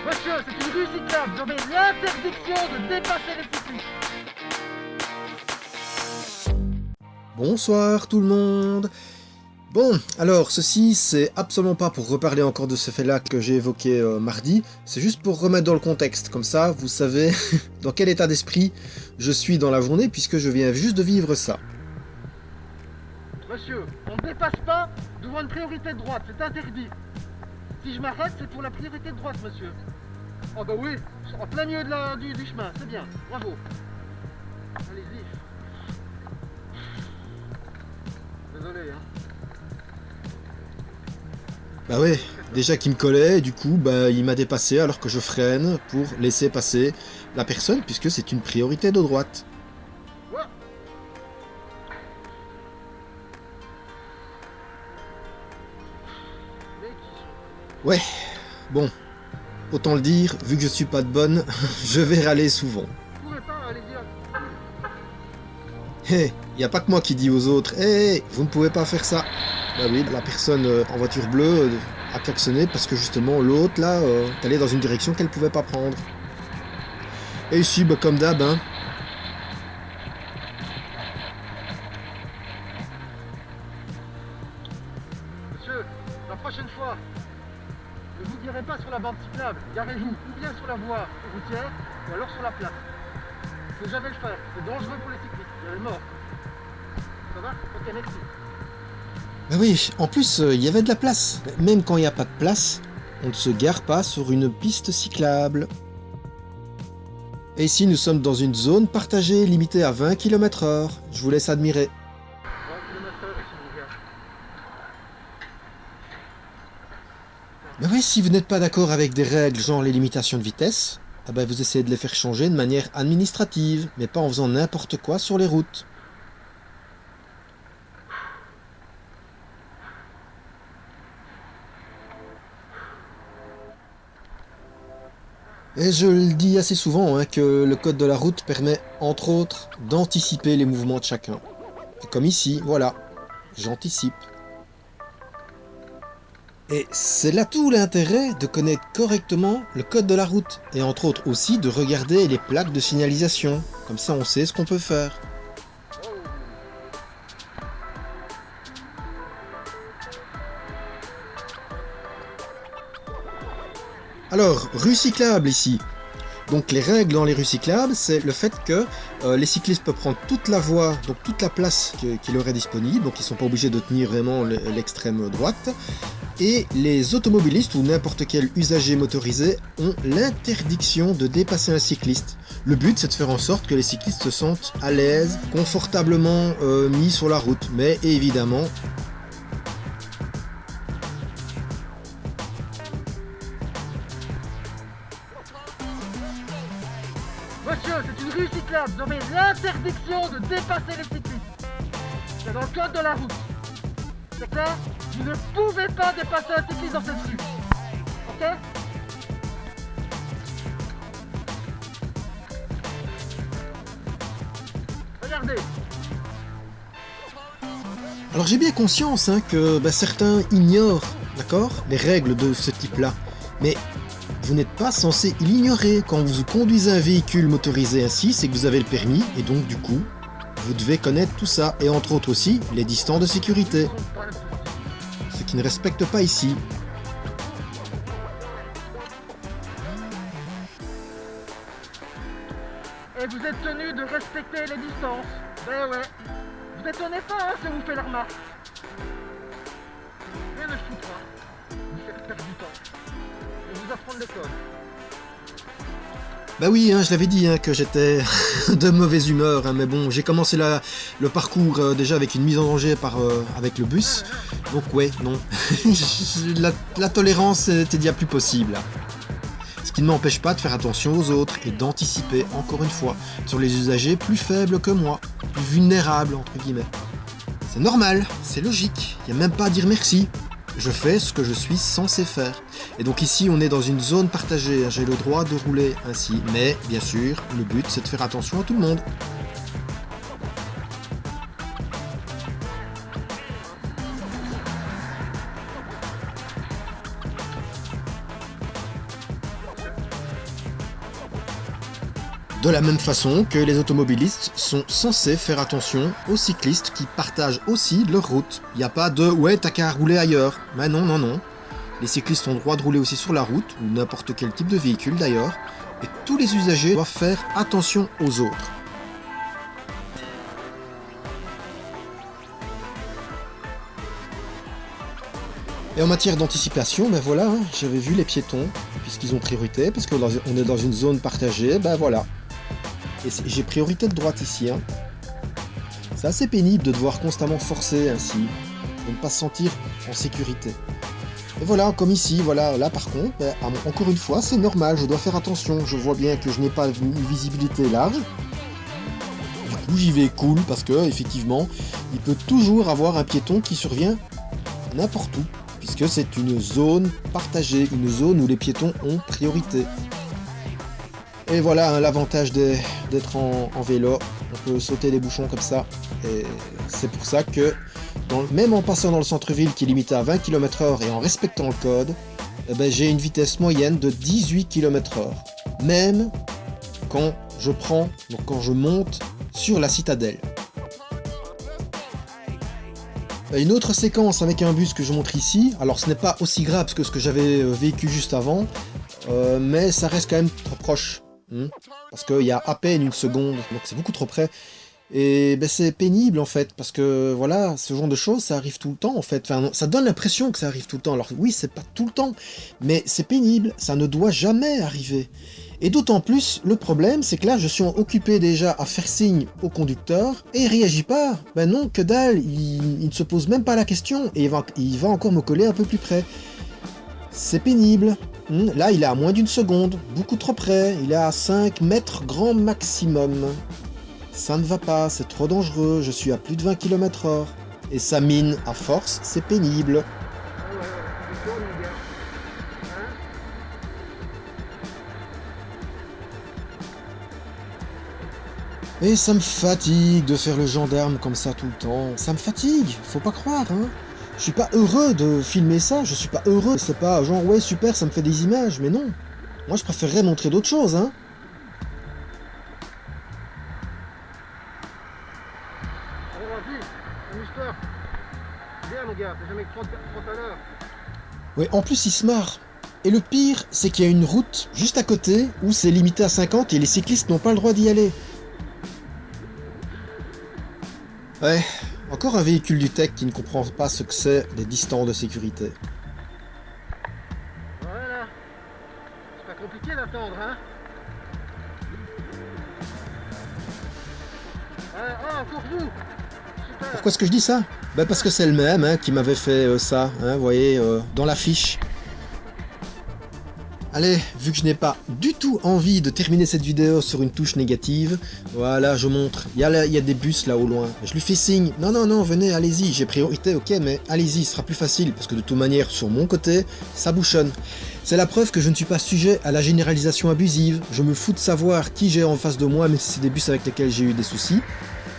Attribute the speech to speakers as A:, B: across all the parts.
A: Monsieur, c'est une rue cyclable. Vous avez l'interdiction de dépasser les cyclistes.
B: Bonsoir tout le monde. Bon, alors ceci c'est absolument pas pour reparler encore de ce fait-là que j'ai évoqué mardi, c'est juste pour remettre dans le contexte, comme ça vous savez dans quel état d'esprit je suis dans la journée puisque je viens juste de vivre ça.
A: Monsieur, on ne dépasse pas devant une priorité de droite, c'est interdit. Si je m'arrête, c'est pour la priorité de droite, monsieur. Oh bah oui, en plein milieu du chemin, c'est bien, bravo. Allez-y. Désolé, hein.
B: Bah ouais, déjà qu'il me collait, du coup bah il m'a dépassé alors que je freine pour laisser passer la personne puisque c'est une priorité de droite.
A: Ouais.
B: Ouais, bon, autant le dire, vu que je suis pas de bonne, je vais râler souvent.
A: Vous pouvez pas, allez-y.
B: Hé, y a pas que moi qui dis aux autres, hé, vous ne pouvez pas faire ça. Bah oui, la personne en voiture bleue a klaxonné parce que justement l'autre là, est allée dans une direction qu'elle pouvait pas prendre. Et ici, bah comme d'hab, hein.
A: Monsieur, la prochaine fois, ne vous garez pas sur la bande cyclable, garez-vous ou bien sur la voie routière ou alors sur la place. Faut jamais le faire, c'est dangereux pour les cyclistes, il y a le mort. Ça va? Ok, merci.
B: Bah oui, en plus, il y avait de la place. Même quand il n'y a pas de place, on ne se gare pas sur une piste cyclable. Et ici, nous sommes dans une zone partagée limitée à 20 km/h. Je vous laisse admirer.
A: 20 km/h ici, mon gars.
B: Mais oui, si vous n'êtes pas d'accord avec des règles genre les limitations de vitesse, ah ben vous essayez de les faire changer de manière administrative, mais pas en faisant n'importe quoi sur les routes. Et je le dis assez souvent, hein, que le code de la route permet, entre autres, d'anticiper les mouvements de chacun. Et comme ici, voilà, j'anticipe. Et c'est là tout l'intérêt de connaître correctement le code de la route, et entre autres aussi de regarder les plaques de signalisation, comme ça on sait ce qu'on peut faire. Alors, rue cyclable ici. Donc les règles dans les rues cyclables, c'est le fait que les cyclistes peuvent prendre toute la voie, donc toute la place qui leur est disponible, donc ils ne sont pas obligés de tenir vraiment l'extrême droite. Et les automobilistes ou n'importe quel usager motorisé ont l'interdiction de dépasser un cycliste. Le but, c'est de faire en sorte que les cyclistes se sentent à l'aise, confortablement mis sur la route. Mais évidemment,
A: Monsieur, c'est une rue cyclable, vous avez l'interdiction de dépasser les cyclistes. C'est dans le code de la route. C'est clair? Vous ne pouvez pas dépasser un cycliste dans cette rue. Ok? Regardez.
B: alors j'ai bien conscience hein, que certains ignorent, d'accord, les règles de ce type-là. Mais vous n'êtes pas censé l'ignorer. Quand vous conduisez un véhicule motorisé ainsi, c'est que vous avez le permis, et donc du coup, vous devez connaître tout ça, et entre autres aussi, les distances de sécurité, ce qui ne respecte pas ici.
A: Et vous êtes tenu de respecter les distances. Ben ouais. Vous étonnez pas hein, si on vous fait la remarque. Rien ne foutra. Vous faites perdre du temps. Et vous apprendre les codes.
B: Bah oui, hein, je l'avais dit hein, que j'étais de mauvaise humeur, hein, mais bon, j'ai commencé le parcours déjà avec une mise en danger avec le bus, donc ouais, non, la tolérance était déjà plus possible. Ce qui ne m'empêche pas de faire attention aux autres et d'anticiper, encore une fois, sur les usagers plus faibles que moi, plus vulnérables, entre guillemets. C'est normal, c'est logique, il n'y a même pas à dire merci. Je fais ce que je suis censé faire. Et donc ici, on est dans une zone partagée, j'ai le droit de rouler ainsi. Mais, bien sûr, le but, c'est de faire attention à tout le monde. De la même façon que les automobilistes sont censés faire attention aux cyclistes qui partagent aussi leur route. Il n'y a pas de « ouais, t'as qu'à rouler ailleurs ». Mais non, non, non. Les cyclistes ont le droit de rouler aussi sur la route, ou n'importe quel type de véhicule d'ailleurs, et tous les usagers doivent faire attention aux autres. Et en matière d'anticipation, ben voilà, hein, j'avais vu les piétons, puisqu'ils ont priorité, parce qu'on est dans une zone partagée, ben voilà. Et j'ai priorité de droite ici. Hein. C'est assez pénible de devoir constamment forcer ainsi, de ne pas se sentir en sécurité. Et voilà, comme ici, voilà, là par contre, ben, encore une fois, c'est normal, je dois faire attention. Je vois bien que je n'ai pas une visibilité large. Du coup, j'y vais cool, parce que effectivement, il peut toujours avoir un piéton qui survient n'importe où. Puisque c'est une zone partagée, une zone où les piétons ont priorité. Et voilà hein, l'avantage d'être en vélo, on peut sauter des bouchons comme ça, et c'est pour ça que, même en passant dans le centre-ville qui est limité à 20 km/h et en respectant le code, eh ben, j'ai une vitesse moyenne de 18 km/h, même quand je monte sur la citadelle. Une autre séquence avec un bus que je montre ici, alors ce n'est pas aussi grave que ce que j'avais vécu juste avant, mais ça reste quand même trop proche, parce qu'il y a à peine une seconde, donc c'est beaucoup trop près, et ben, c'est pénible en fait, parce que voilà, ce genre de choses ça arrive tout le temps en fait, enfin, ça donne l'impression que ça arrive tout le temps, alors oui c'est pas tout le temps, mais c'est pénible, ça ne doit jamais arriver. Et d'autant plus, le problème, c'est que là, je suis occupé déjà à faire signe au conducteur, et il réagit pas. Ben non, que dalle, il ne se pose même pas la question, et il va encore me coller un peu plus près. C'est pénible. Là, il est à moins d'une seconde, beaucoup trop près, il est à 5 mètres grand maximum. Ça ne va pas, c'est trop dangereux, je suis à plus de 20 km/h. Et ça mine, à force, c'est pénible. Et ça me fatigue de faire le gendarme comme ça tout le temps. Ça me fatigue, faut pas croire, hein. Je suis pas heureux de filmer ça, je suis pas heureux. C'est pas genre ouais super, ça me fait des images, mais non. Moi je préférerais montrer d'autres choses, hein.
A: Allez, vas-y, amuse-toi. Bien, mon gars, t'as jamais que 30 à l'heure.
B: Ouais, en plus il se marre. Et le pire, c'est qu'il y a une route juste à côté où c'est limité à 50 et les cyclistes n'ont pas le droit d'y aller. Ouais, encore un véhicule du tech qui ne comprend pas ce que c'est les distances de sécurité.
A: Voilà. C'est pas compliqué d'attendre, hein. Ah, encore vous. Super.
B: Pourquoi est-ce que je dis ça? Ben parce que c'est le même hein, qui m'avait fait ça, hein, vous voyez, dans l'affiche. Allez, vu que je n'ai pas du tout envie de terminer cette vidéo sur une touche négative, voilà, je montre. Il y a des bus là au loin. Je lui fais signe. Non, non, non, venez, allez-y. J'ai priorité, ok, mais allez-y, ce sera plus facile. Parce que de toute manière, sur mon côté, ça bouchonne. C'est la preuve que je ne suis pas sujet à la généralisation abusive. Je me fous de savoir qui j'ai en face de moi, même si c'est des bus avec lesquels j'ai eu des soucis.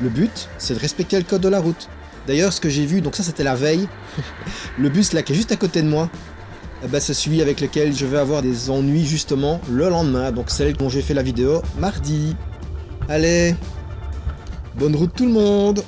B: Le but, c'est de respecter le code de la route. D'ailleurs, ce que j'ai vu, donc ça c'était la veille, le bus là qui est juste à côté de moi, eh ben, c'est celui avec lequel je vais avoir des ennuis justement le lendemain, donc celle dont j'ai fait la vidéo mardi. Allez, bonne route tout le monde!